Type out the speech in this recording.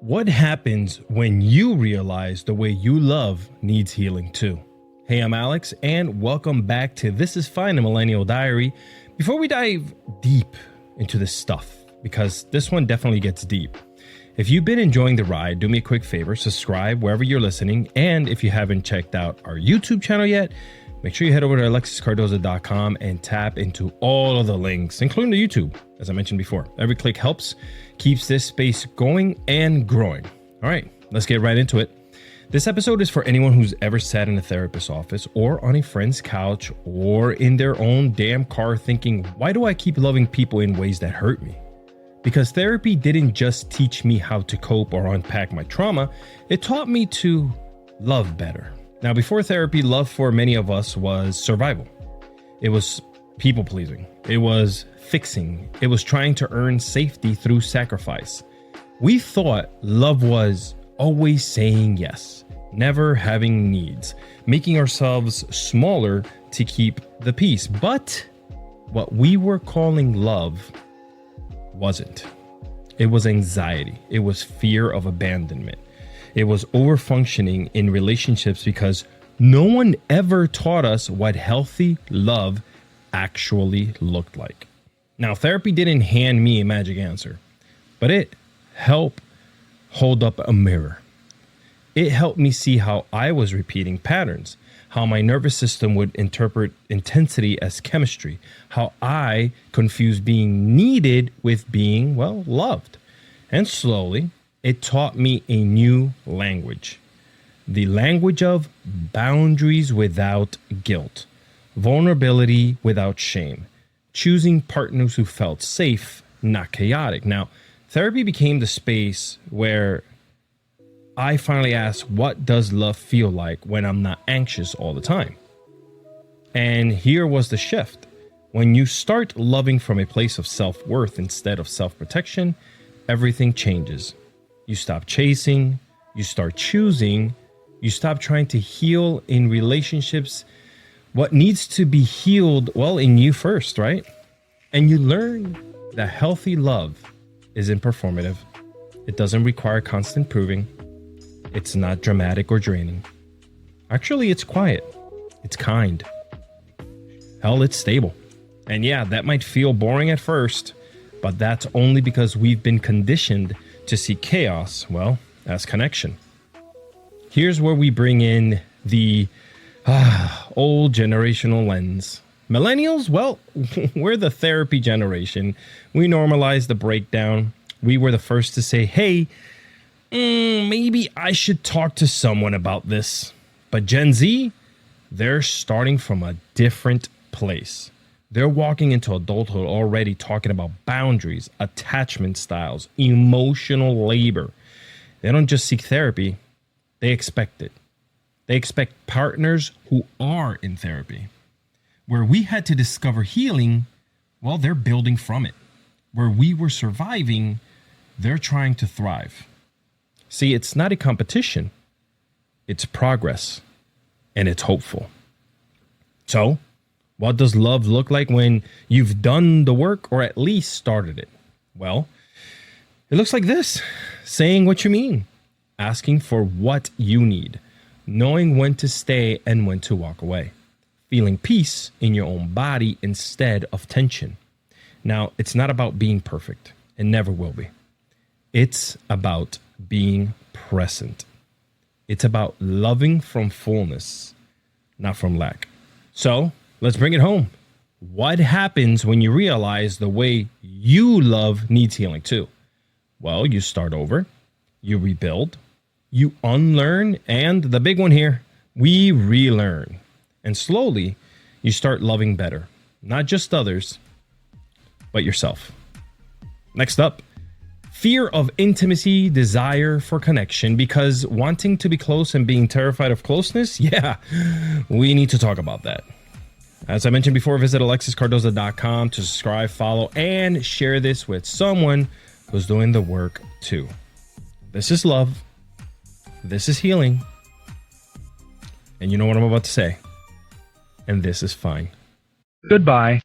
What happens when you realize the way you love needs healing too? Hey, I'm Alex, and welcome back to This Is Fine, a Millennial Diary. Before we dive deep into this stuff, because this one definitely gets deep, if you've been enjoying the ride, do me a quick favor, subscribe wherever you're listening, and if you haven't checked out our YouTube channel yet, make sure you head over to alexiscardoza.com and tap into all of the links, including the YouTube, as I mentioned before. Every click helps, keeps this space going and growing. All right, let's get right into it. This episode is for anyone who's ever sat in a therapist's office or on a friend's couch or in their own damn car thinking, why do I keep loving people in ways that hurt me? Because therapy didn't just teach me how to cope or unpack my trauma, it taught me to love better. Now, before therapy, love for many of us was survival. It was people pleasing. It was fixing. It was trying to earn safety through sacrifice. We thought love was always saying yes, never having needs, making ourselves smaller to keep the peace. But what we were calling love wasn't. It was anxiety. It was fear of abandonment. It was overfunctioning in relationships because no one ever taught us what healthy love actually looked like. Now, therapy didn't hand me a magic answer, but it helped hold up a mirror. It helped me see how I was repeating patterns, how my nervous system would interpret intensity as chemistry, how I confused being needed with being, well, loved. And slowly, it taught me a new language, the language of boundaries without guilt, vulnerability without shame, choosing partners who felt safe, not chaotic. Now, therapy became the space where I finally asked, what does love feel like when I'm not anxious all the time? And here was the shift. When you start loving from a place of self-worth instead of self-protection, everything changes. You stop chasing, you start choosing, you stop trying to heal in relationships what needs to be healed, well, in you first, right? And you learn that healthy love isn't performative. It doesn't require constant proving. It's not dramatic or draining. Actually, it's quiet. It's kind. Hell, it's stable. And yeah, that might feel boring at first, but that's only because we've been conditioned to see chaos, well, as connection. Here's where we bring in the old generational lens. Millennials, well, we're the therapy generation. We normalize the breakdown. We were the first to say, hey, maybe I should talk to someone about this. But Gen Z, they're starting from a different place. They're walking into adulthood already talking about boundaries, attachment styles, emotional labor. They don't just seek therapy, they expect it. They expect partners who are in therapy. Where we had to discover healing, well, they're building from it. Where we were surviving, they're trying to thrive. See, it's not a competition. It's progress, and it's hopeful. So, what does love look like when you've done the work or at least started it? Well, it looks like this: saying what you mean, asking for what you need, knowing when to stay and when to walk away, feeling peace in your own body instead of tension. Now, it's not about being perfect. It never will be. It's about being present. It's about loving from fullness, not from lack. So, let's bring it home. What happens when you realize the way you love needs healing too? Well, you start over, you rebuild, you unlearn, and the big one here, we relearn. And slowly, you start loving better. Not just others, but yourself. Next up, fear of intimacy, desire for connection, because wanting to be close and being terrified of closeness, yeah, we need to talk about that. As I mentioned before, visit alexiscardoza.com to subscribe, follow, and share this with someone who's doing the work too. This is love. This is healing. And you know what I'm about to say. And this is fine. Goodbye.